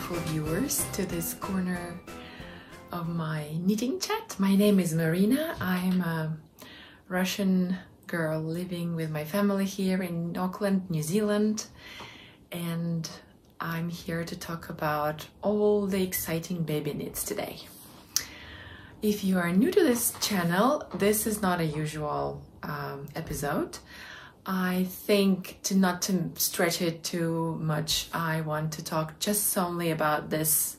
wonderful viewers to this corner of my knitting chat. My name is Marina. I'm a Russian girl living with my family here in Auckland, New Zealand, and I'm here to talk about all the exciting baby knits today. If you are new to this channel, this is not a usual episode. I think not to stretch it too much, I want to talk just only about this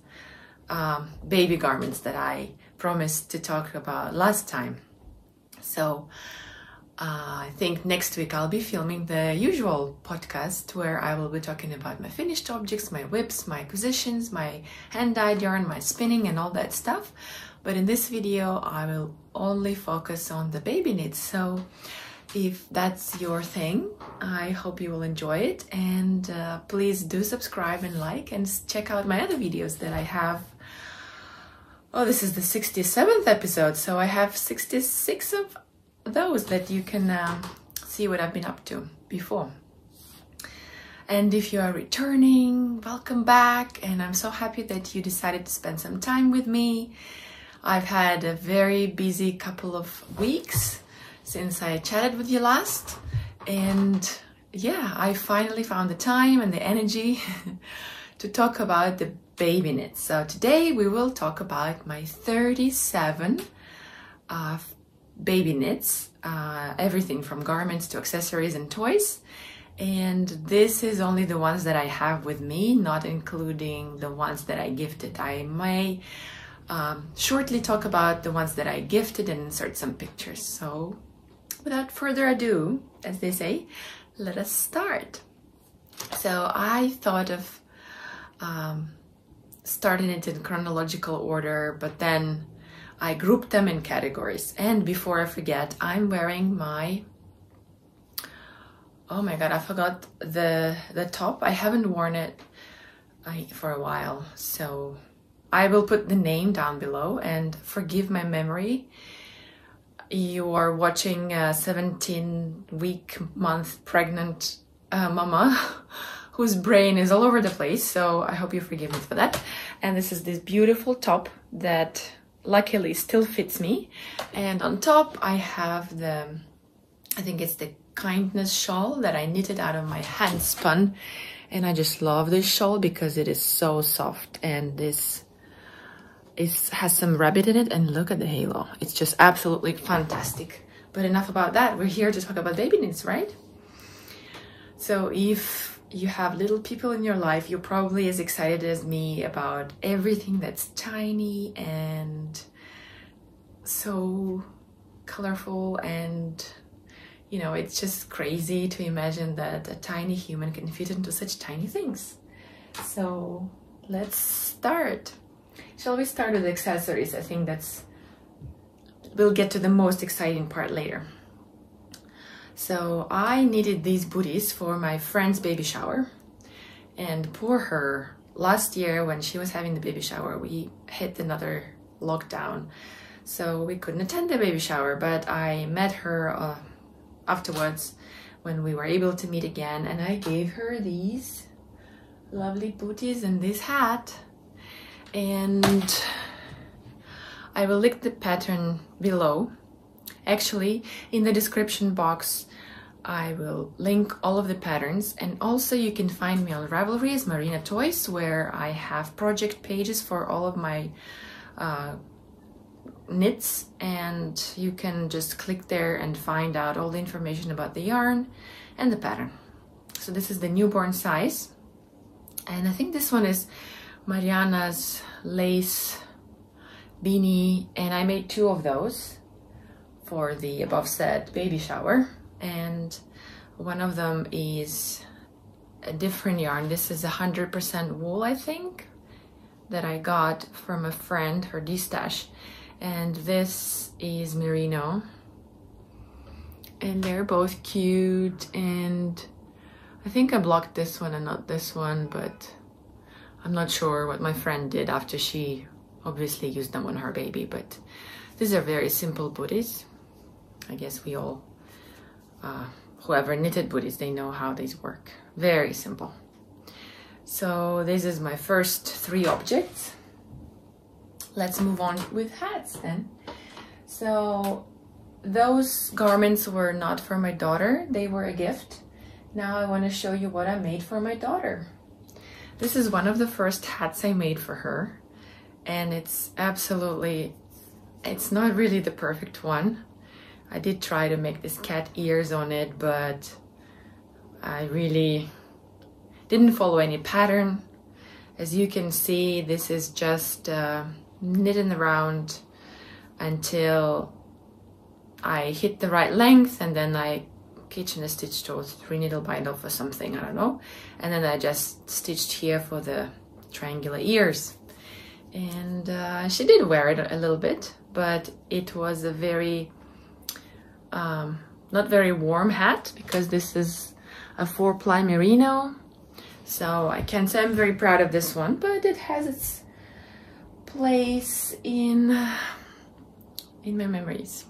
baby garments that I promised to talk about last time. So I think next week I'll be filming the usual podcast where I will be talking about my finished objects, my whips, my acquisitions, my hand-dyed yarn, my spinning and all that stuff. But in this video I will only focus on the baby knits. So if that's your thing, I hope you will enjoy it, and please do subscribe and like, and check out my other videos that I have. Oh, this is the 67th episode, so I have 66 of those that you can see what I've been up to before. And if you are returning, welcome back, and I'm so happy that you decided to spend some time with me. I've had a very busy couple of weeks since I chatted with you last, and yeah, I finally found the time and the energy to talk about the baby knits. So today we will talk about my 37 baby knits, everything from garments to accessories and toys. And this is only the ones that I have with me, not including the ones that I gifted. I may shortly talk about the ones that I gifted and insert some pictures. So without further ado, as they say, let us start. So I thought of starting it in chronological order, but then I grouped them in categories. And before I forget, I'm wearing my, oh my god, I forgot the top. I haven't worn it for a while, so I will put the name down below, and forgive my memory. You are watching a 17-month pregnant mama whose brain is all over the place, so I hope you forgive me for that. And this is this beautiful top that luckily still fits me, and on top I have the, I think it's the kindness shawl that I knitted out of my hand spun, and I just love this shawl because it is so soft, and this has some rabbit in it, and look at the halo. It's just absolutely fantastic. But enough about that. We're here to talk about baby knits, right? So if you have little people in your life, you're probably as excited as me about everything that's tiny and so colorful, and you know, it's just crazy to imagine that a tiny human can fit into such tiny things. So let's start. Shall we start with accessories? I think we'll get to the most exciting part later. So I knitted these booties for my friend's baby shower, and poor her, last year when she was having the baby shower, we hit another lockdown, so we couldn't attend the baby shower, but I met her afterwards when we were able to meet again, and I gave her these lovely booties and this hat. And I will link the pattern below. Actually, in the description box, I will link all of the patterns, and also you can find me on Ravelry as MarinaToys, where I have project pages for all of my knits, and you can just click there and find out all the information about the yarn and the pattern. So this is the newborn size, and I think this one is Marianna's lace beanie, and I made 2 of those for the above said baby shower, and one of them is a different yarn. This is 100% wool, I think, that I got from a friend, her D-stash, and this is merino, and they're both cute, and I think I blocked this one and not this one, but I'm not sure what my friend did after she obviously used them on her baby. But these are very simple booties. I guess we all, whoever knitted booties, they know how these work. Very simple. So this is my first 3 objects. Let's move on with hats then. So those garments were not for my daughter, they were a gift. Now I want to show you what I made for my daughter. This is one of the first hats I made for her, and it's not really the perfect one. I did try to make this cat ears on it, but I really didn't follow any pattern. As you can see, this is just knitting around until I hit the right length, and then I kitchen stitched or 3 needle bind off or something, I don't know, and then I just stitched here for the triangular ears. And she did wear it a little bit, but it was a very not very warm hat, because this is a 4-ply merino. So I can't say I'm very proud of this one, but it has its place in my memories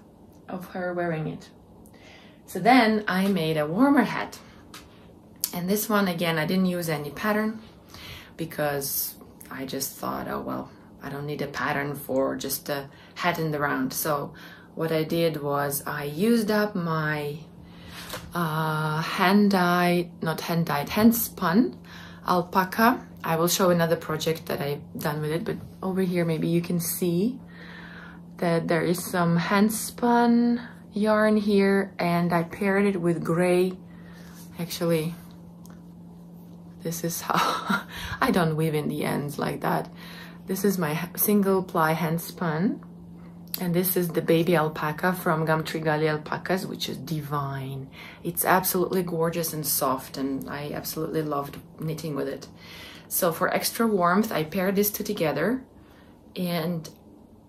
of her wearing it. So then I made a warmer hat, and this one again I didn't use any pattern, because I just thought, oh well, I don't need a pattern for just a hat in the round. So what I did was I used up my hand-spun alpaca. I will show another project that I've done with it, but over here maybe you can see that there is some hand-spun yarn here, and I paired it with gray. Actually, this is how I don't weave in the ends like that. This is my single ply hand spun, and this is the baby alpaca from Gumtree Gully Alpacas, which is divine. It's absolutely gorgeous and soft, and I absolutely loved knitting with it. So for extra warmth, I paired these 2 together, and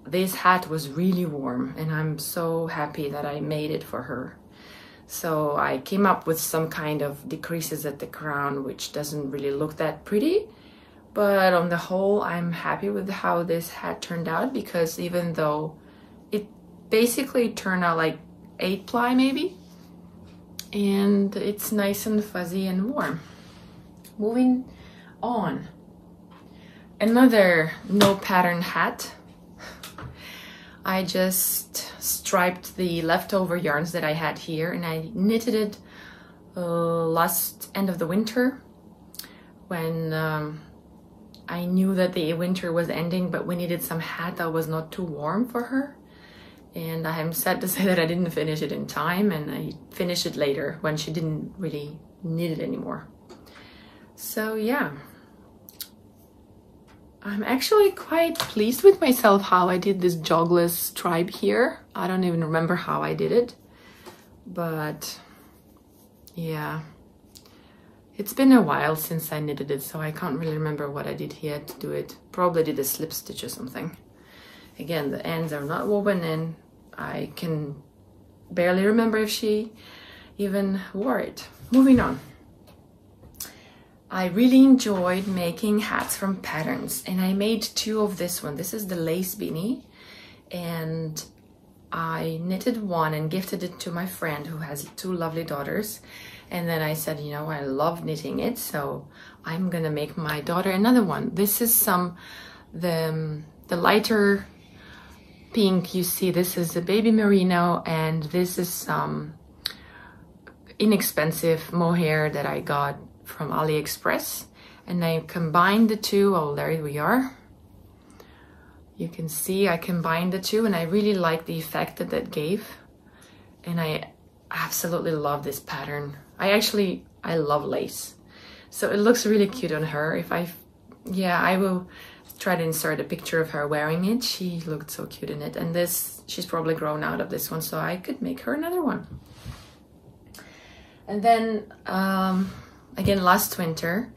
this hat was really warm, and I'm so happy that I made it for her. So I came up with some kind of decreases at the crown, which doesn't really look that pretty, but on the whole I'm happy with how this hat turned out, because even though it basically turned out like 8-ply maybe, and it's nice and fuzzy and warm. Moving on, another no pattern hat. I just striped the leftover yarns that I had here, and I knitted it last end of the winter, when I knew that the winter was ending, but we needed some hat that was not too warm for her. And I am sad to say that I didn't finish it in time, and I finished it later when she didn't really need it anymore. So yeah, I'm actually quite pleased with myself how I did this jogless stripe here. I don't even remember how I did it, but yeah, it's been a while since I knitted it, so I can't really remember what I did here to do it. Probably did a slip stitch or something. Again, the ends are not woven in. I can barely remember if she even wore it. Moving on. I really enjoyed making hats from patterns, and I made 2 of this one. This is the lace beanie, and I knitted one and gifted it to my friend who has 2 lovely daughters. And then I said, you know, I love knitting it, so I'm gonna make my daughter another one. This is the lighter pink you see. This is a baby merino, and this is some inexpensive mohair that I got from AliExpress, and I combined the 2. Oh, there we are. You can see I combined the 2, and I really like the effect that that gave, and I absolutely love this pattern. I love lace, so it looks really cute on her. I will try to insert a picture of her wearing it. She looked so cute in it, and this, she's probably grown out of this one, so I could make her another one. And then again, last winter,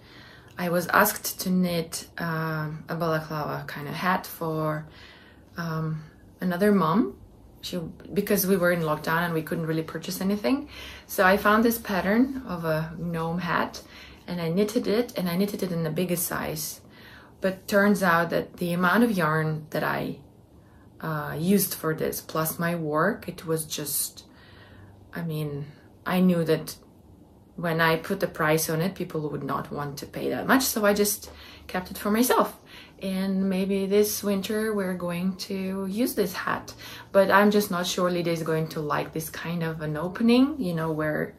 I was asked to knit a balaclava kind of hat for another mom. Because we were in lockdown and we couldn't really purchase anything. So I found this pattern of a gnome hat, and I knitted it, and I knitted it in the biggest size. But turns out that the amount of yarn that I used for this, plus my work, it was just, I mean, I knew that when I put the price on it, people would not want to pay that much, so I just kept it for myself. And maybe this winter we're going to use this hat, but I'm just not sure Lydia is going to like this kind of an opening, you know, where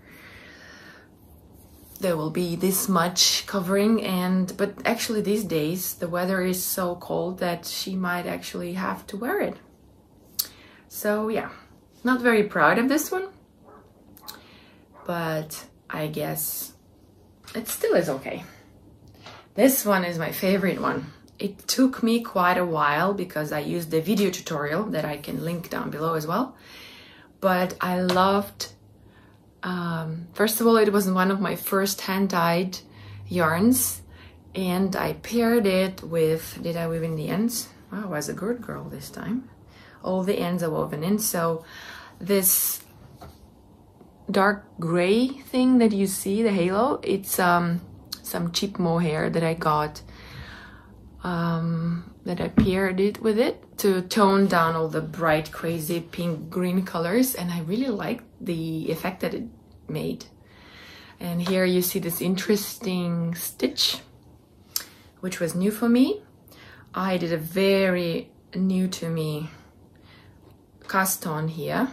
there will be this much covering. But actually these days the weather is so cold that she might actually have to wear it. So yeah, not very proud of this one, but I guess it still is okay. This one is my favorite one. It took me quite a while because I used the video tutorial that I can link down below as well. But I loved, first of all, it was one of my first hand-dyed yarns, and I paired it with, did I weave in the ends? Oh, I was a good girl this time. All the ends are woven in. So this dark gray thing that you see, the halo, it's some cheap mohair that I got, that I paired it with it to tone down all the bright, crazy pink green colors, and I really liked the effect that it made. And here you see this interesting stitch, which was new for me. I did a very new to me cast on here,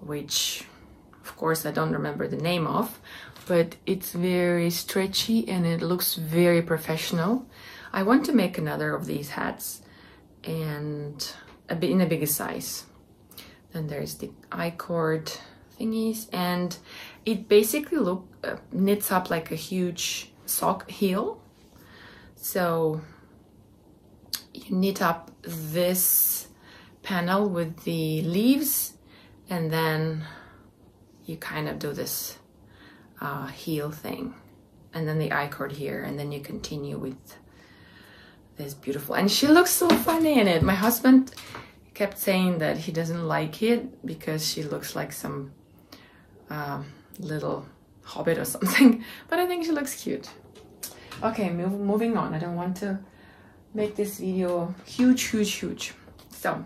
which of course I don't remember the name of, but it's very stretchy and it looks very professional. I want to make another of these hats, and in a bigger size. Then there's the I-cord thingies, and it basically knits up like a huge sock heel. So you knit up this panel with the leaves, and then you kind of do this heel thing, and then the I-cord here, and then you continue with this beautiful, and she looks so funny in it. My husband kept saying that he doesn't like it because she looks like some little hobbit or something, but I think she looks cute. Okay, moving on. I don't want to make this video huge. So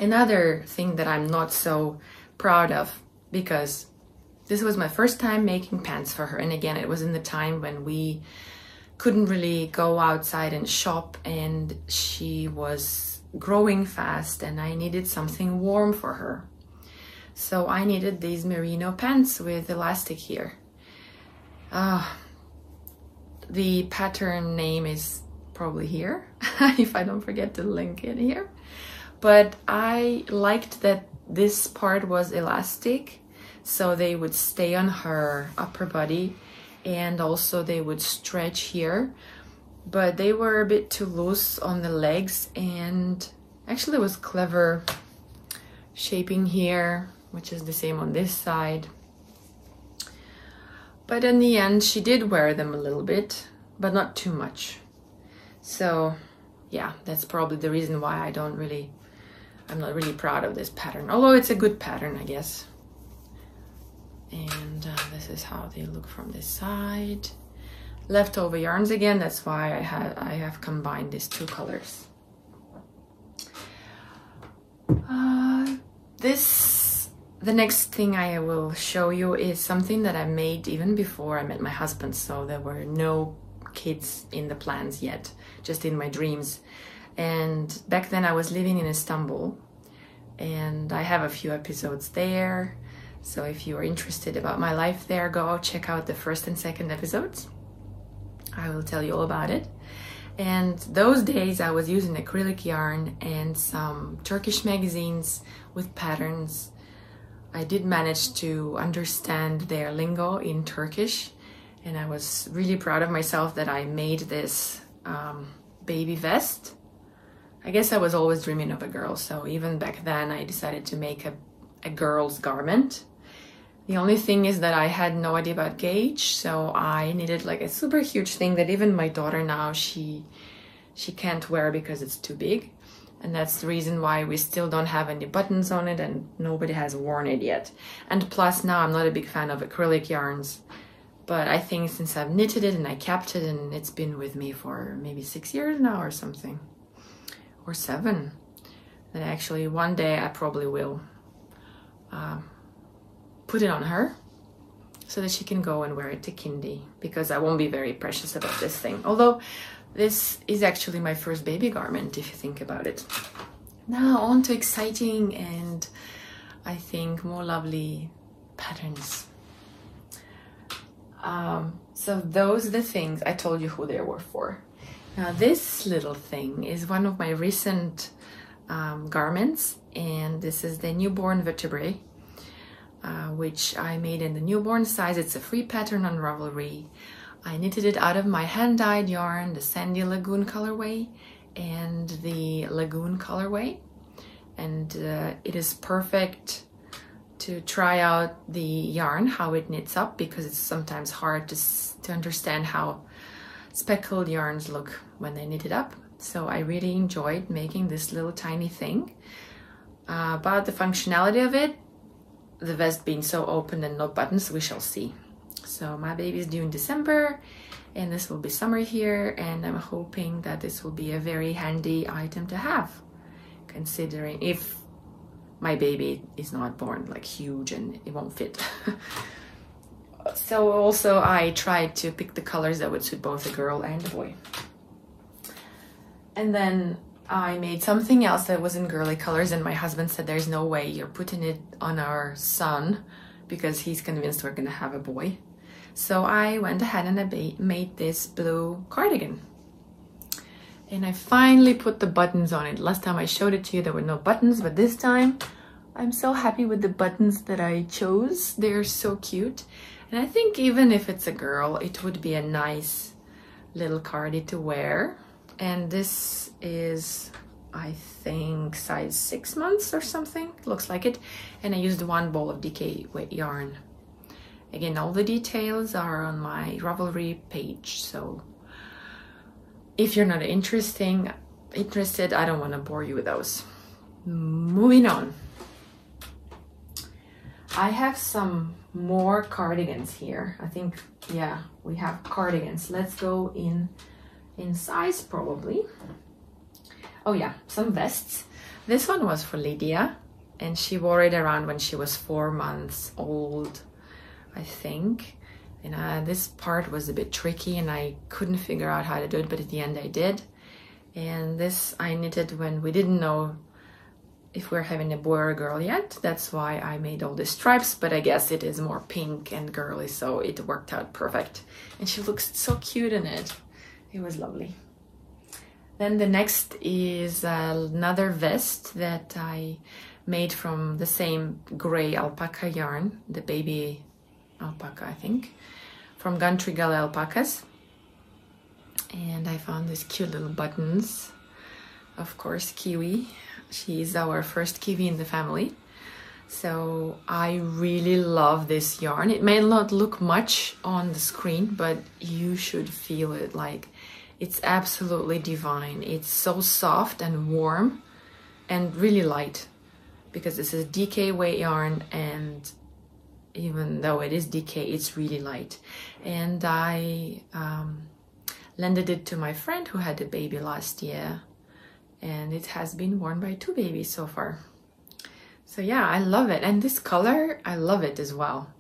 another thing that I'm not so proud of, because this was my first time making pants for her, and again, it was in the time when we couldn't really go outside and shop, and she was growing fast and I needed something warm for her. So I needed these merino pants with elastic here. The pattern name is probably here, if I don't forget to link it here. But I liked that this part was elastic, so they would stay on her upper body, and also they would stretch here, but they were a bit too loose on the legs. And actually it was clever shaping here, which is the same on this side. But in the end she did wear them a little bit, but not too much. So yeah, that's probably the reason why I'm not really proud of this pattern, although it's a good pattern, I guess. And this is how they look from this side. Leftover yarns again, that's why I have combined these two colors. The next thing I will show you is something that I made even before I met my husband, so there were no kids in the plans yet, just in my dreams. And back then I was living in Istanbul, and I have a few episodes there. So if you are interested about my life there, go check out the first and second episodes. I will tell you all about it. And those days I was using acrylic yarn and some Turkish magazines with patterns. I did manage to understand their lingo in Turkish, and I was really proud of myself that I made this baby vest. I guess I was always dreaming of a girl, so even back then I decided to make a girl's garment. The only thing is that I had no idea about gauge, so I needed like a super huge thing that even my daughter now, she can't wear because it's too big. And that's the reason why we still don't have any buttons on it and nobody has worn it yet. And plus now I'm not a big fan of acrylic yarns, but I think since I've knitted it and I kept it, and it's been with me for maybe 6 years now or something, or 7, then actually one day I probably will put it on her. so that she can go and wear it to kindy, because I won't be very precious about this thing. Although this is actually my first baby garment, if you think about it. Now on to exciting and I think more lovely patterns. So those are the things I told you who they were for. Now this little thing is one of my recent garments, and this is the newborn vertebrae, which I made in the newborn size. It's a free pattern on Ravelry. I knitted it out of my hand-dyed yarn, the Sandy Lagoon colorway and the Lagoon colorway, and it is perfect to try out the yarn, how it knits up, because it's sometimes hard to understand how speckled yarns look when they knit it up. So I really enjoyed making this little tiny thing. About the functionality of it, the vest being so open and no buttons, we shall see. So my baby is due in December, and this will be summer here, and I'm hoping that this will be a very handy item to have, considering if my baby is not born like huge and it won't fit. So also I tried to pick the colors that would suit both a girl and a boy. And then I made something else that was in girly colors, and my husband said there's no way you're putting it on our son because he's convinced we're gonna have a boy. So I went ahead and I made this blue cardigan. And I finally put the buttons on it. Last time I showed it to you, there were no buttons, but this time I'm so happy with the buttons that I chose. They're so cute. And I think even if it's a girl, it would be a nice little cardi to wear. And this is, I think, size 6 months or something, looks like it. And I used 1 ball of DK weight yarn. Again, all the details are on my Ravelry page, so if you're not interested, I don't want to bore you with those. Moving on. I have some more cardigans here. I think, yeah, we have cardigans. Let's go in size probably. Oh yeah, some vests. This one was for Lydia, and she wore it around when she was 4 months old, I think. And this part was a bit tricky and I couldn't figure out how to do it, but at the end I did. And this I knitted when we didn't know if we're having a boy or a girl yet. That's why I made all the stripes, but I guess it is more pink and girly, so it worked out perfect. And she looks so cute in it. It was lovely. Then the next is another vest that I made from the same gray alpaca yarn, the baby alpaca, I think, from Gumtree Gully alpacas. And I found these cute little buttons. Of course, Kiwi. She's our first Kiwi in the family. So I really love this yarn. It may not look much on the screen, but you should feel it. Like, it's absolutely divine. It's so soft and warm and really light, because this is DK weight yarn, and even though it is DK, it's really light. And I lended it to my friend who had a baby last year, and it has been worn by 2 babies so far. So yeah, I love it. And this color, I love it as well.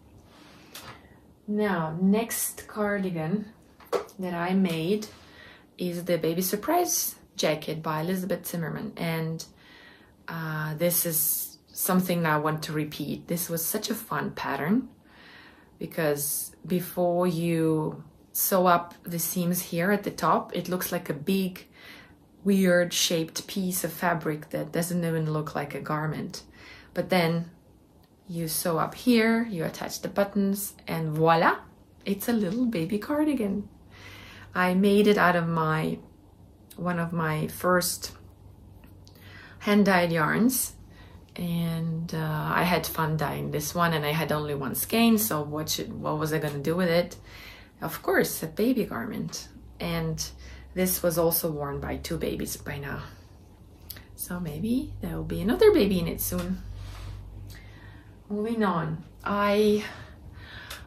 Now, next cardigan that I made is the Baby Surprise jacket by Elizabeth Zimmermann. And this is something I want to repeat. This was such a fun pattern, because before you sew up the seams here at the top, it looks like a big, weird shaped piece of fabric that doesn't even look like a garment. But then you sew up here, you attach the buttons, and voila, it's a little baby cardigan. I made it out of one of my first hand-dyed yarns, and I had fun dyeing this one, and I had only 1 skein, so what was I gonna do with it? Of course, a baby garment. And this was also worn by 2 babies by now. So maybe there will be another baby in it soon. Moving on.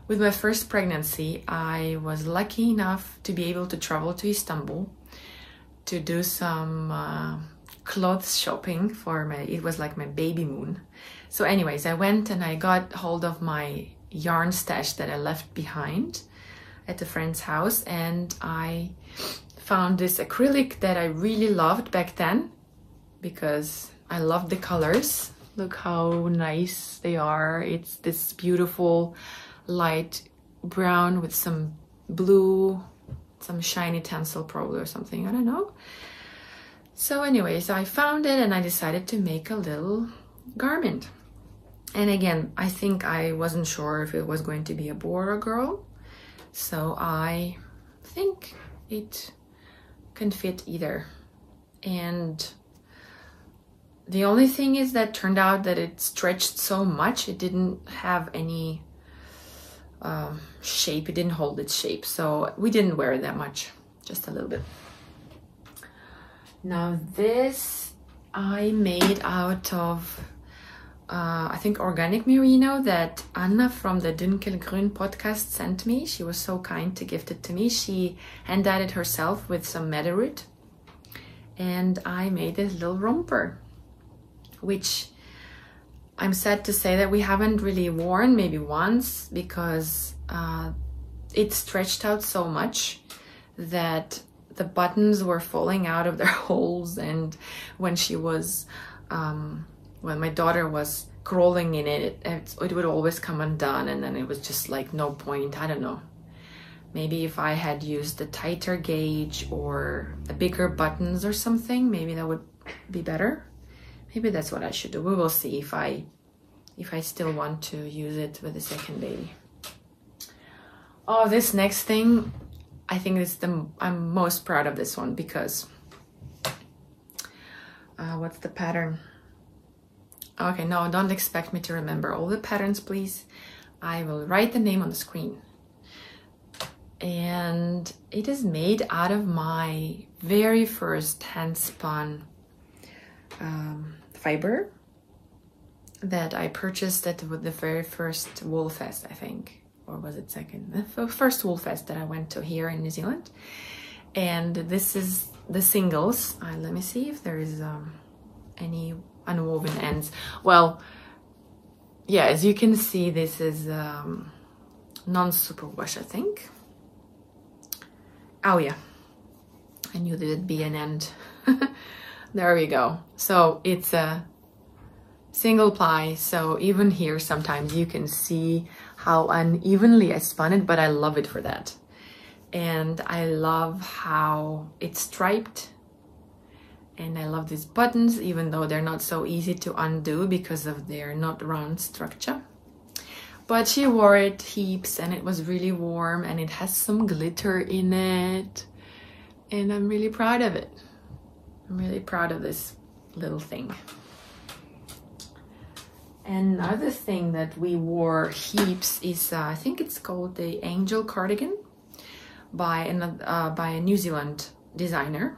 With my first pregnancy, I was lucky enough to be able to travel to Istanbul to do some clothes shopping for it was like my baby moon. So anyways, I went and I got hold of my yarn stash that I left behind at a friend's house, and I found this acrylic that I really loved back then because I loved the colors. Look how nice they are. It's this beautiful light brown with some blue, some shiny tencel probably or something, I don't know. So anyways, I found it and I decided to make a little garment. And again, I think I wasn't sure if it was going to be a boy or a girl. So I think it can fit either. And the only thing is that turned out that it stretched so much, it didn't have any shape, it didn't hold its shape. So we didn't wear it that much, just a little bit. Now this I made out of I think organic merino that Anna from the Dunkelgrün podcast sent me. She was so kind to gift it to me. She hand-dyed it herself with some madder root. And I made this little romper, which I'm sad to say that we haven't really worn, maybe once, because it stretched out so much that the buttons were falling out of their holes. And when she was when my daughter was crawling in it, it would always come undone, and then it was just like no point. I don't know. Maybe if I had used a tighter gauge or a bigger buttons or something, maybe that would be better. Maybe that's what I should do. We will see if I still want to use it with the second baby. Oh, this next thing, I think is I'm most proud of this one because what's the pattern? Okay, no, don't expect me to remember all the patterns, please. I will write the name on the screen. And it is made out of my very first hand-spun fiber that I purchased at the very first Wool Fest, I think. Or was it second? The first Wool Fest that I went to here in New Zealand. And this is the singles. Let me see if there is any unwoven ends. Well, yeah, as you can see, this is non-superwash, I think. Oh yeah, I knew there'd be an end. There we go. So it's a single ply, so even here sometimes you can see how unevenly I spun it, but I love it for that. And I love how it's striped. And I love these buttons, even though they're not so easy to undo because of their not round structure. But she wore it heaps and it was really warm and it has some glitter in it. And I'm really proud of it. I'm really proud of this little thing. Another thing that we wore heaps is, I think it's called the Angel Cardigan by a New Zealand designer.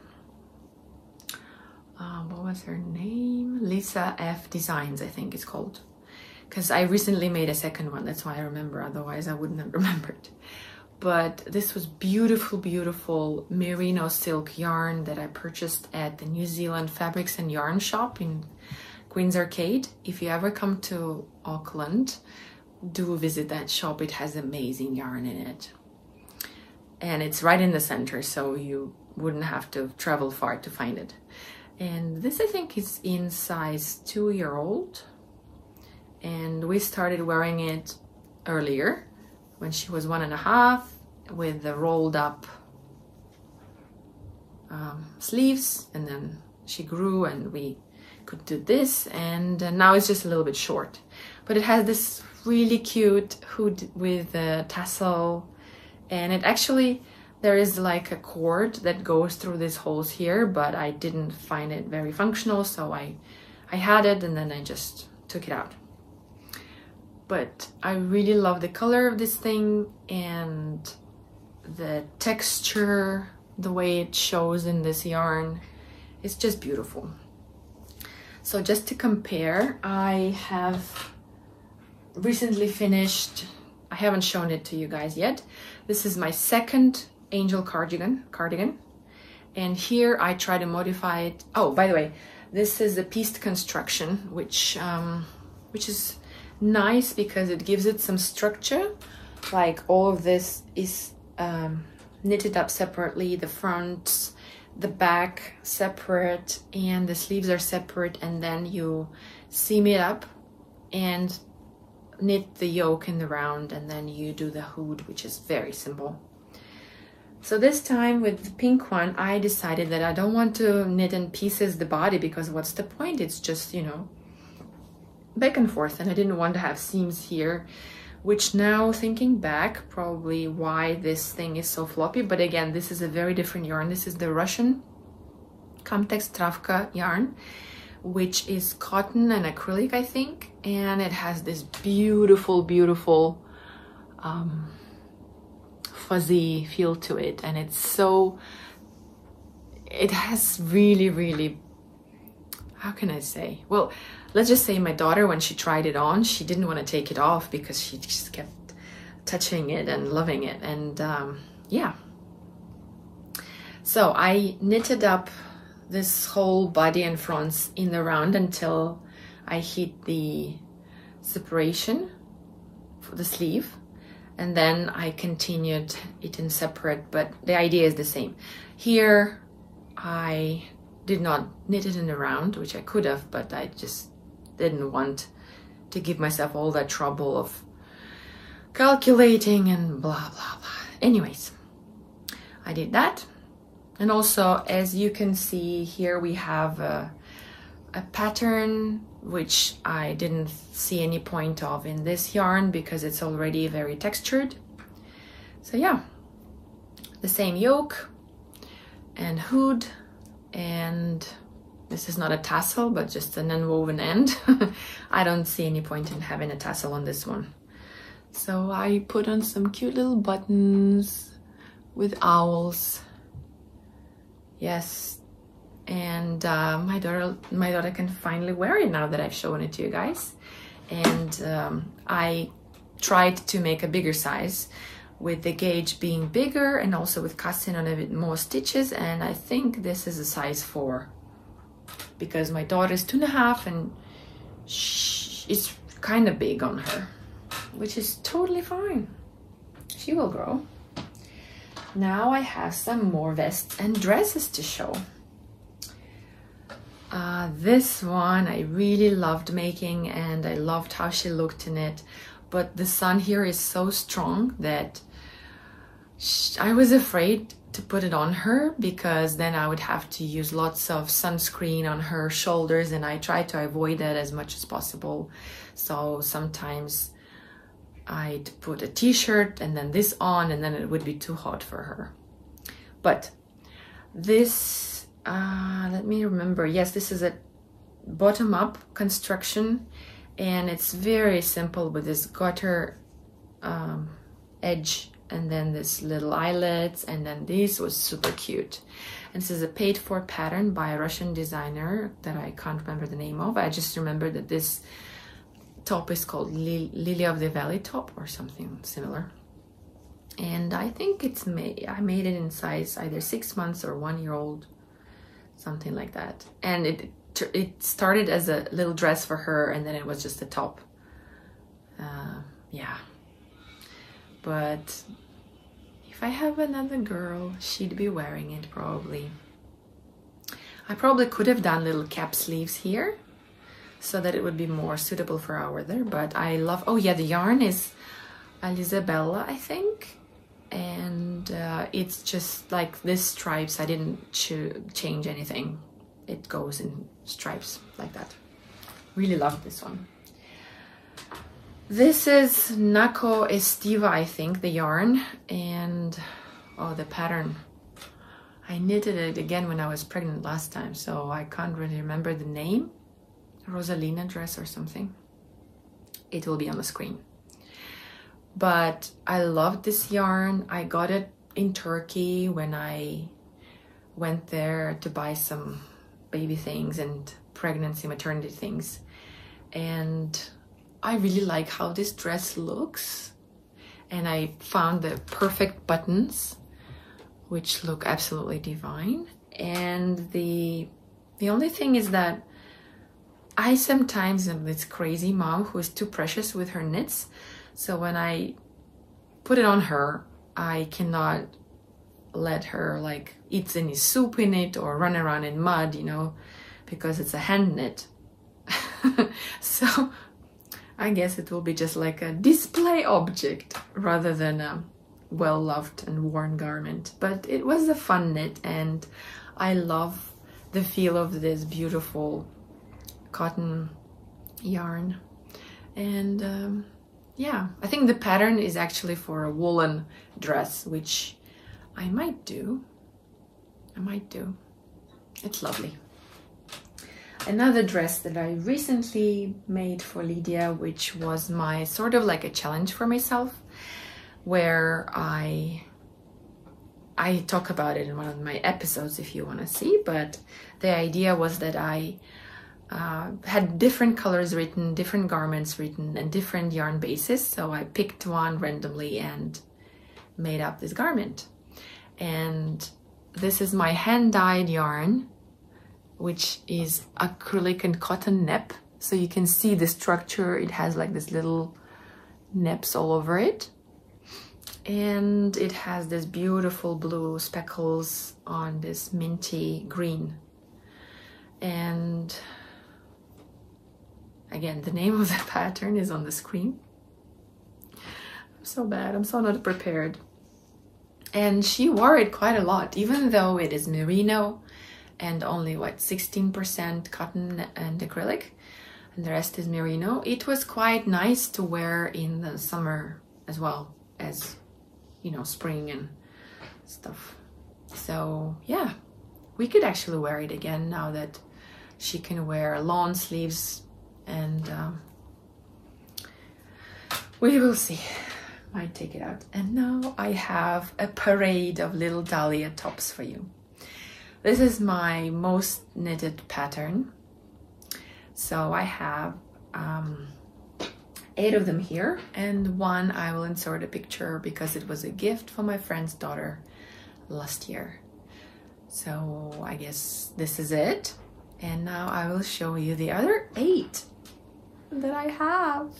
What was her name? Lisa F Designs, I think it's called. Because I recently made a second one, that's why I remember, otherwise I wouldn't have remembered. But this was beautiful, beautiful merino silk yarn that I purchased at the New Zealand Fabrics and Yarn shop in Queen's Arcade. If you ever come to Auckland, do visit that shop. It has amazing yarn in it. And it's right in the center, so you wouldn't have to travel far to find it. And this I think is in size 2-year-old. And we started wearing it earlier when she was 1.5 with the rolled up sleeves, and then she grew and we could do this, and now it's just a little bit short. But it has this really cute hood with a tassel, and it actually, there is like a cord that goes through these holes here, but I didn't find it very functional, so I had it and then I just took it out. But I really love the color of this thing and the texture, the way it shows in this yarn. It's just beautiful. So just to compare, I have recently finished, I haven't shown it to you guys yet. This is my second Angel cardigan. And here I try to modify it. Oh, by the way, this is a pieced construction, which is nice because it gives it some structure. Like all of this is knitted up separately, the front, the back separate, and the sleeves are separate, and then you seam it up and knit the yoke in the round, and then you do the hood, which is very simple. So this time with the pink one, I decided that I don't want to knit in pieces the body, because what's the point? It's just, you know, back and forth, and I didn't want to have seams here, which now thinking back, probably why this thing is so floppy. But again, this is a very different yarn. This is the Russian Kamtex Travka yarn, which is cotton and acrylic, I think, and it has this beautiful, beautiful fuzzy feel to it, and it's so, it has really, really, how can I say, well, let's just say my daughter, when she tried it on, she didn't want to take it off because she just kept touching it and loving it. And yeah, so I knitted up this whole body and fronts in the round until I hit the separation for the sleeve, and then I continued it in separate, but the idea is the same. Here I did not knit it in the round, which I could have, but I just didn't want to give myself all that trouble of calculating and blah blah blah. Anyways, I did that. And also, as you can see here, we have a pattern which I didn't see any point of in this yarn because it's already very textured. So yeah, the same yoke and hood, and this is not a tassel but just an unwoven end. I don't see any point in having a tassel on this one. So I put on some cute little buttons with owls. Yes, and my daughter can finally wear it now that I've shown it to you guys. And I tried to make a bigger size with the gauge being bigger and also with casting on a bit more stitches, and I think this is a size 4 because my daughter is 2.5 and it's kind of big on her, which is totally fine. She will grow. Now I have some more vests and dresses to show. This one I really loved making, and I loved how she looked in it, but the sun here is so strong that I was afraid to put it on her because then I would have to use lots of sunscreen on her shoulders, and I tried to avoid that as much as possible. So sometimes I'd put a t-shirt and then this on, and then it would be too hot for her. But this, let me remember, yes, this is a bottom-up construction, and it's very simple with this garter edge, and then this little eyelets, and then this was super cute. And this is a paid-for pattern by a Russian designer that I can't remember the name of. I just remember that this top is called Lily of the Valley top or something similar, and I think it's I made it in size either 6 months or 1 year old, something like that. And it started as a little dress for her, and then it was just a top. Yeah, but if I have another girl, she'd be wearing it probably. I probably could have done little cap sleeves here so that it would be more suitable for our weather, but I love, oh yeah, the yarn is Alizabella, I think, and it's just like this stripes. I didn't change anything. It goes in stripes like that. Really love this one. This is Naco Estiva, I think, the yarn, and oh, the pattern. I knitted it again when I was pregnant last time, so I can't really remember the name. Rosalina dress or something. It will be on the screen. But I loved this yarn. I got it in Turkey when I went there to buy some baby things and pregnancy, maternity things. And I really like how this dress looks. And I found the perfect buttons, which look absolutely divine. And the only thing is that I sometimes am this crazy mom who is too precious with her knits. So when I put it on her, I cannot let her like eat any soup in it or run around in mud, you know, because it's a hand knit. So I guess it will be just like a display object rather than a well-loved and worn garment. But it was a fun knit, and I love the feel of this beautiful cotton yarn. And yeah, I think the pattern is actually for a woolen dress, which I might do. It's lovely. Another dress that I recently made for Lydia, which was my sort of like a challenge for myself, where I talk about it in one of my episodes if you want to see, but the idea was that I had different colors written, different garments written, and different yarn bases. So I picked one randomly and made up this garment. And this is my hand-dyed yarn, which is acrylic and cotton nep. So you can see the structure. It has like this little neps all over it. And it has this beautiful blue speckles on this minty green. And again, the name of the pattern is on the screen. I'm so bad, I'm so not prepared. And she wore it quite a lot, even though it is merino and only what, 16% cotton and acrylic, and the rest is merino. It was quite nice to wear in the summer as well as, you know, spring and stuff. So yeah, we could actually wear it again now that she can wear lawn sleeves, and we will see. Might take it out. And now I have a parade of little dahlia tops for you. This is my most knitted pattern. So I have 8 of them here, and one I will insert a picture because it was a gift from my friend's daughter last year. So I guess this is it. And now I will show you the other 8 that I have.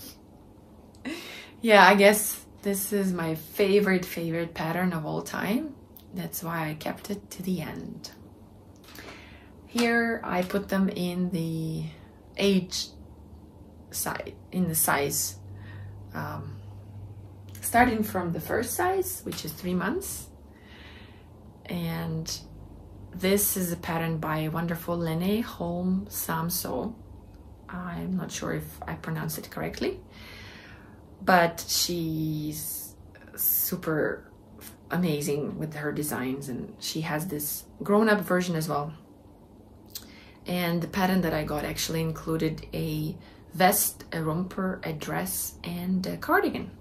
Yeah, I guess this is my favorite pattern of all time. That's why I kept it to the end. Here I put them in the age side, in the size, starting from the first size, which is 3 months. And this is a pattern by wonderful Lene Holm Samso. I'm not sure if I pronounced it correctly, but she's super amazing with her designs, and she has this grown-up version as well. And the pattern that I got actually included a vest, a romper, a dress, and a cardigan.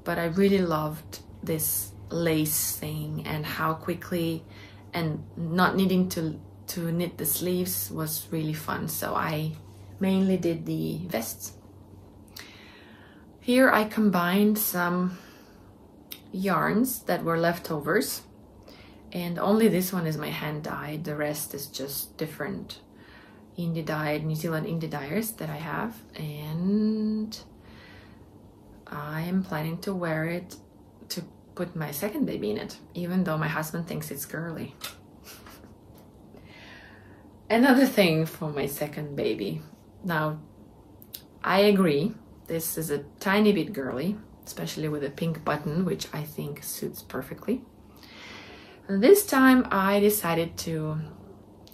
But I really loved this lace thing, and how quickly and not needing to knit the sleeves was really fun. So I mainly did the vests. Here I combined some yarns that were leftovers, and only this one is my hand dyed. The rest is just different indie dyed, New Zealand indie dyers that I have, and I am planning to wear it to put my second baby in it, even though my husband thinks it's girly. Another thing for my second baby. Now, I agree, this is a tiny bit girly, especially with a pink button, which I think suits perfectly. And this time I decided to,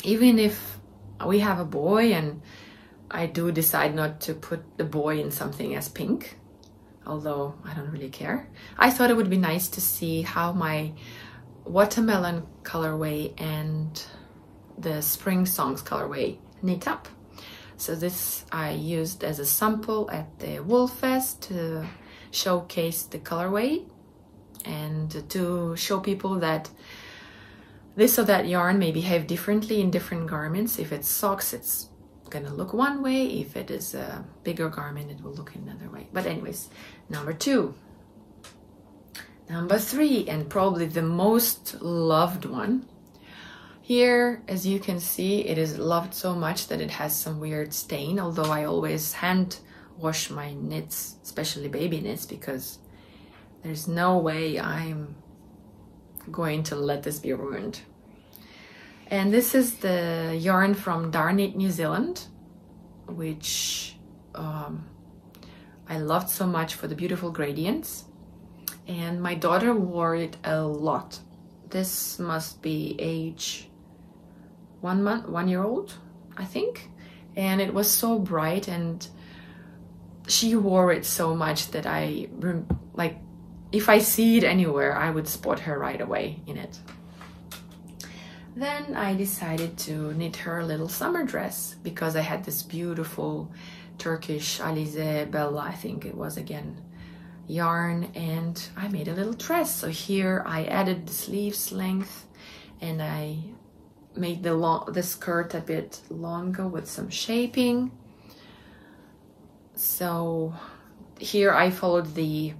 even if we have a boy and I do decide not to put the boy in something as pink, although I don't really care, I thought it would be nice to see how my watermelon colorway and the Spring Songs colorway knit up. So this I used as a sample at the Wool Fest to showcase the colorway and to show people that this or that yarn may behave differently in different garments. If it's socks, it's gonna look one way. If it is a bigger garment, it will look another way. But anyways, number 2. Number 3, and probably the most loved one. Here, as you can see, it is loved so much that it has some weird stain, although I always hand wash my knits, especially baby knits, because there's no way I'm going to let this be ruined. And this is the yarn from Darnit, New Zealand, which I loved so much for the beautiful gradients. And my daughter wore it a lot. This must be age 1 year old, I think. And it was so bright, and she wore it so much that like, if I see it anywhere, I would spot her right away in it. Then I decided to knit her a little summer dress because I had this beautiful Turkish Alize Bella, I think it was again, yarn, and I made a little dress. So here I added the sleeves length, and I made the skirt a bit longer with some shaping. So here I followed the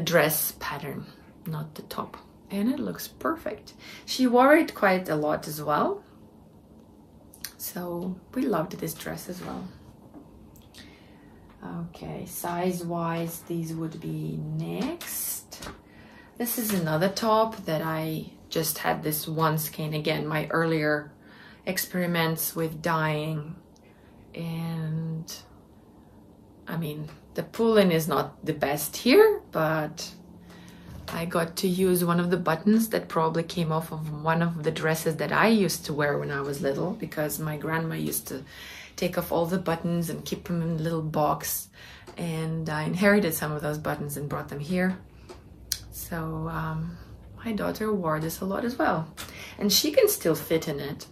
dress pattern, not the top, and it looks perfect. She wore it quite a lot as well, so we loved this dress as well. Okay, size wise, these would be next. This is another top that I just had this one skein. Again, my earlier experiments with dyeing, and I mean, the pull-in is not the best here, but I got to use one of the buttons that probably came off of one of the dresses that I used to wear when I was little, because my grandma used to take off all the buttons and keep them in a little box, and I inherited some of those buttons and brought them here. So my daughter wore this a lot as well, and she can still fit in it,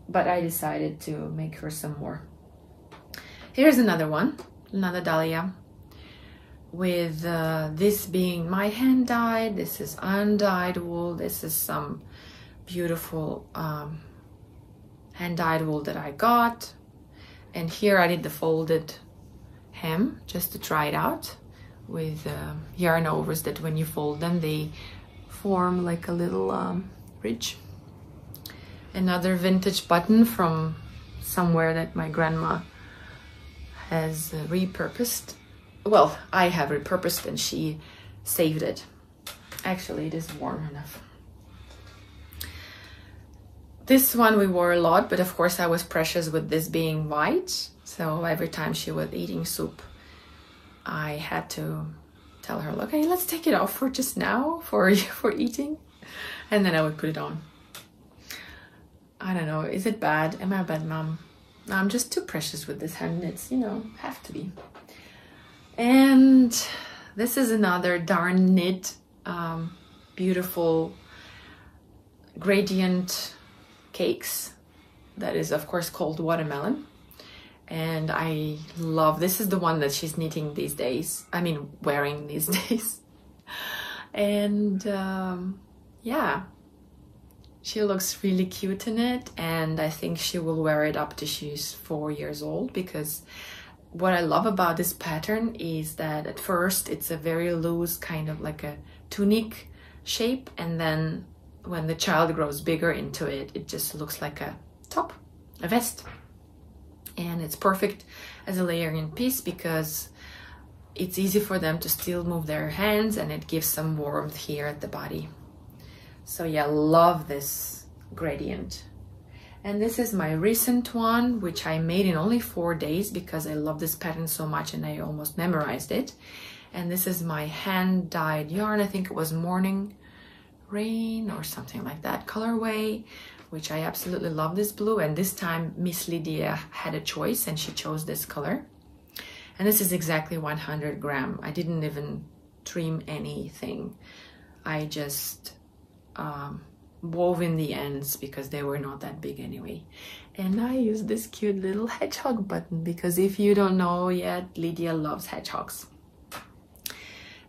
but I decided to make her some more. Here's another one, another dahlia, with this being my hand dyed. This is undyed wool. This is some beautiful hand dyed wool that I got. And here I did the folded hem just to try it out with yarn overs that when you fold them, they form like a little ridge. Another vintage button from somewhere that my grandma has repurposed. Well, I have repurposed and she saved it. Actually, it is warm enough. This one we wore a lot, but of course I was precious with this being white. So every time she was eating soup, I had to tell her, okay, let's take it off for just now for eating. And then I would put it on. I don't know, is it bad? Am I a bad mom? No, I'm just too precious with this hand knits, you know, have to be. And this is another darn knit, beautiful gradient cakes that is of course called watermelon, and I love this. Is the one that she's knitting these days, I mean wearing these days. And yeah, she looks really cute in it, and I think she will wear it up to she's 4 years old, because what I love about this pattern is that at first it's a very loose kind of like a tunic shape, and then when the child grows bigger into it, it just looks like a top, a vest. And it's perfect as a layering piece because it's easy for them to still move their hands, and it gives some warmth here at the body. So yeah, love this gradient. And this is my recent one, which I made in only 4 days because I love this pattern so much and I almost memorized it. And this is my hand dyed yarn. I think it was Morning Rain or something like that colorway, which I absolutely love this blue. And this time Miss Lydia had a choice and she chose this color. And this is exactly 100 gram. I didn't even trim anything. I just wove in the ends because they were not that big anyway. And I used this cute little hedgehog button because if you don't know yet, Lydia loves hedgehogs.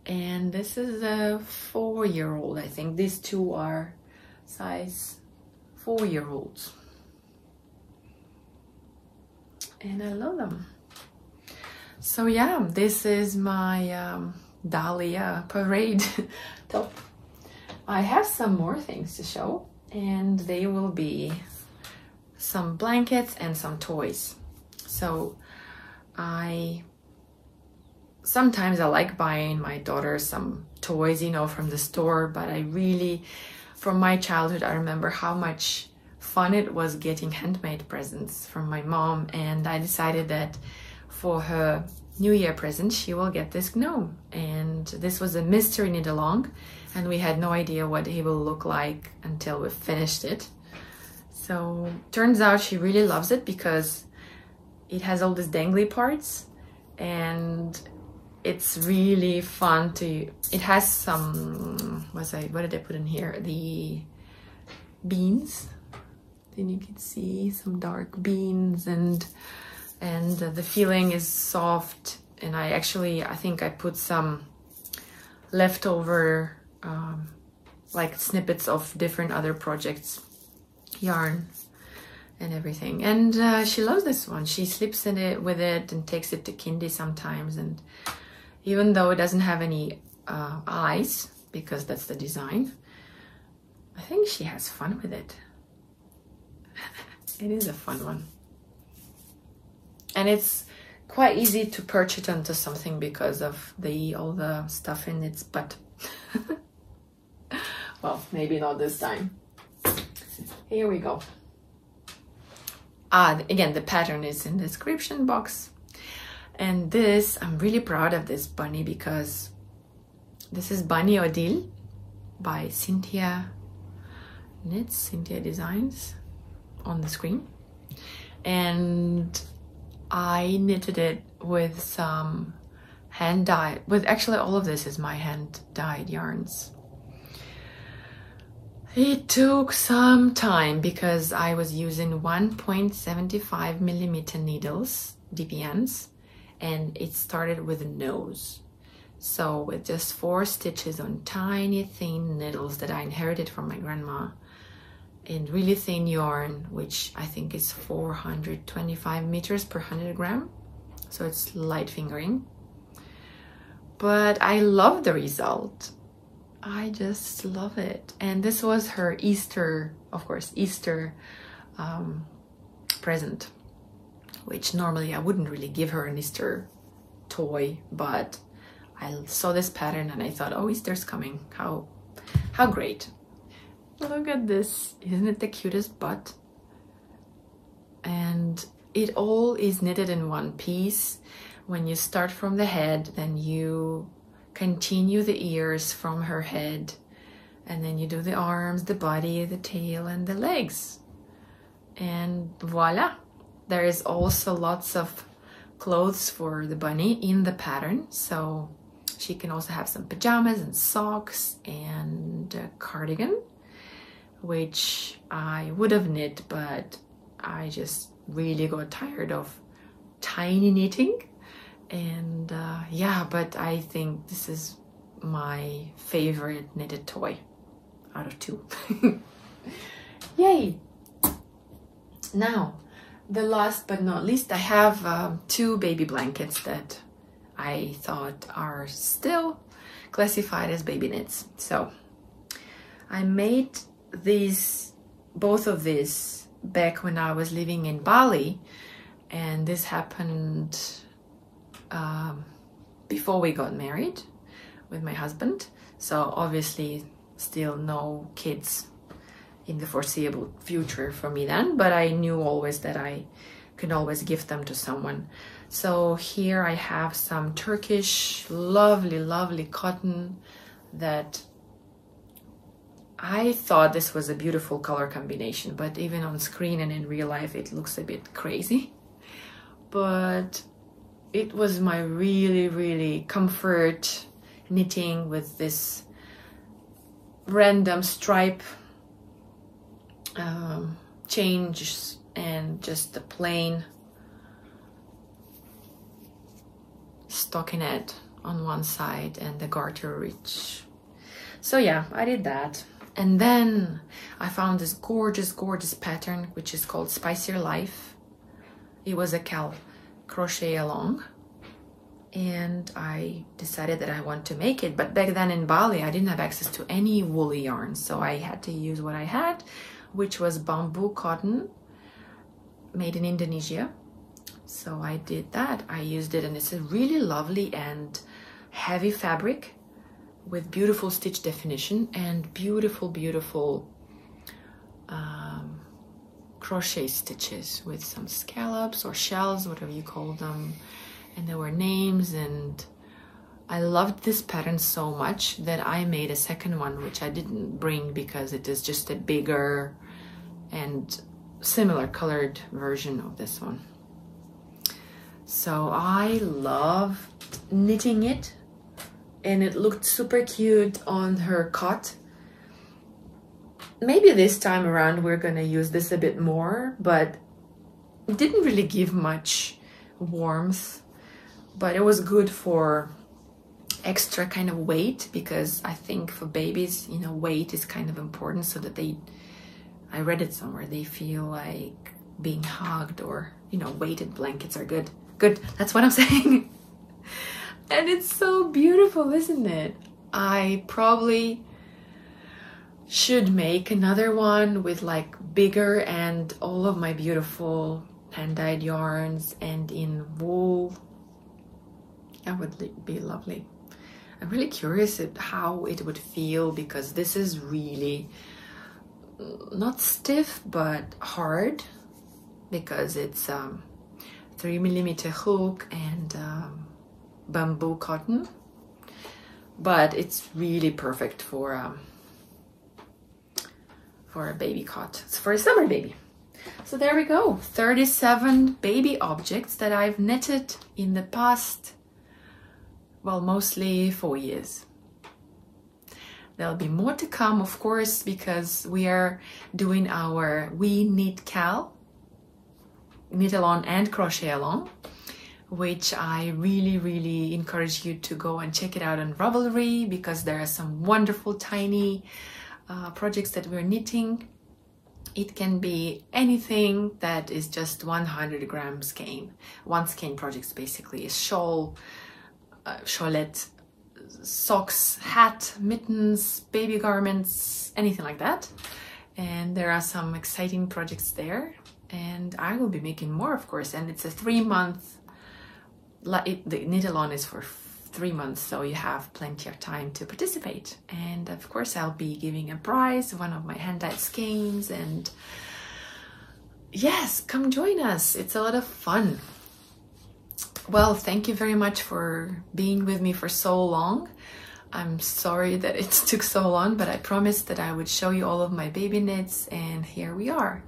And this is a 4-year-old, I think. These two are size 4-year-olds. And I love them. So yeah, this is my Dahlia parade top. I have some more things to show, and they will be some blankets and some toys. So sometimes I like buying my daughter some toys, you know, from the store, but I really, from my childhood, I remember how much fun it was getting handmade presents from my mom, and I decided that for her New Year present she will get this gnome, and this was a mystery knit along, and we had no idea what he will look like until we finished it. So turns out she really loves it because it has all these dangly parts, and it's really fun to, it has some, what did I put in here? The beans. Then you can see some dark beans, and the feeling is soft. And I think I put some leftover like snippets of different other projects yarn and everything, and she loves this one. She sleeps in it with it and takes it to kindy sometimes, and even though it doesn't have any eyes, because that's the design, I think she has fun with it. It is a fun one. And it's quite easy to perch it onto something because of all the stuff in its butt. Well, maybe not this time. Here we go. Again, the pattern is in the description box. And this, I'm really proud of this bunny because this is Bunny ODILE by CINTHIA Knits, CINTHIA Designs on the screen. And I knitted it with some hand-dyed, actually all of this is my hand-dyed yarns. It took some time because I was using 1.75 millimeter needles, DPNs, and it started with a nose. So with just 4 stitches on tiny thin needles that I inherited from my grandma, in really thin yarn, which I think is 425 meters per 100 gram. So it's light fingering. But I love the result. I just love it. And this was her Easter, of course, Easter present, which normally I wouldn't really give her an Easter toy, but I saw this pattern and I thought, oh, Easter's coming. How great. Look at this. Isn't it the cutest butt? And it all is knitted in one piece. When you start from the head, then you continue the ears from her head, and then you do the arms, the body, the tail, and the legs. And voila! There is also lots of clothes for the bunny in the pattern, so she can also have some pajamas and socks and a cardigan, which I would have knit, but I just really got tired of tiny knitting. And yeah, but I think this is my favorite knitted toy out of 2. Yay! Now, the last but not least, I have 2 baby blankets that I thought are still classified as baby knits. So I made both of these back when I was living in Bali, and this happened before we got married with my husband. So obviously still no kids in the foreseeable future for me then, but I knew always that I could always gift them to someone. So here I have some Turkish lovely cotton that I thought this was a beautiful color combination, but even on screen and in real life it looks a bit crazy. But it was my really comfort knitting with this random stripe changes and just the plain stockinette on one side and the garter rich. So yeah, I did that. And then I found this gorgeous pattern, which is called Spicier Life. It was a crochet along, and I decided that I want to make it. But back then in Bali, I didn't have access to any woolly yarn, so I had to use what I had, which was bamboo cotton made in Indonesia. So I did that. I used it, and it's a really lovely and heavy fabric with beautiful stitch definition and beautiful crochet stitches with some scallops or shells, whatever you call them, and there were names. And I loved this pattern so much that I made a second one, which I didn't bring because it is just a bigger and similar colored version of this one. So I love knitting it, and it looked super cute on her cot. Maybe this time around we're gonna use this a bit more, but it didn't really give much warmth, but it was good for extra kind of weight, because I think for babies, you know, weight is kind of important so that they, I read it somewhere, they feel like being hugged, or, you know, weighted blankets are good. Good, that's what I'm saying. And it's so beautiful, isn't it? I probably should make another one with like bigger and all of my beautiful hand-dyed yarns and in wool. That would be lovely. I'm really curious at how it would feel, because this is really not stiff but hard, because it's 3mm hook and bamboo cotton, but it's really perfect for a baby cot. It's for a summer baby. So there we go, 37 baby objects that I've knitted in the past, well, mostly 4 years. There'll be more to come, of course, because we are doing our We Knit Cal, knit along and crochet along, which I really encourage you to go and check it out on Ravelry, because there are some wonderful tiny projects that we're knitting. It can be anything that is just 100 gram skein. One skein projects basically is shawl, shawlette, socks, hat, mittens, baby garments, anything like that. And there are some exciting projects there, and I will be making more, of course. And it's a 3-month, the knit along is for 3 months, so you have plenty of time to participate. And of course I'll be giving a prize, one of my hand-dyed skeins, and yes, come join us, it's a lot of fun. Well, thank you very much for being with me for so long. I'm sorry that it took so long, but I promised that I would show you all of my baby knits, and here we are.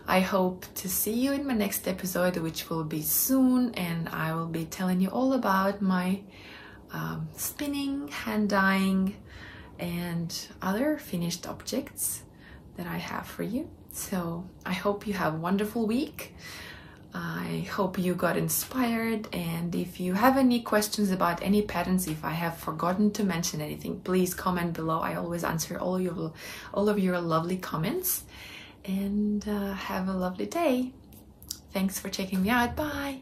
I hope to see you in my next episode, which will be soon, and I will be telling you all about my spinning, hand dyeing, and other finished objects that I have for you. So I hope you have a wonderful week. I hope you got inspired, and if you have any questions about any patterns, if I have forgotten to mention anything, please comment below. I always answer all of your lovely comments. And have a lovely day. Thanks for checking me out. Bye.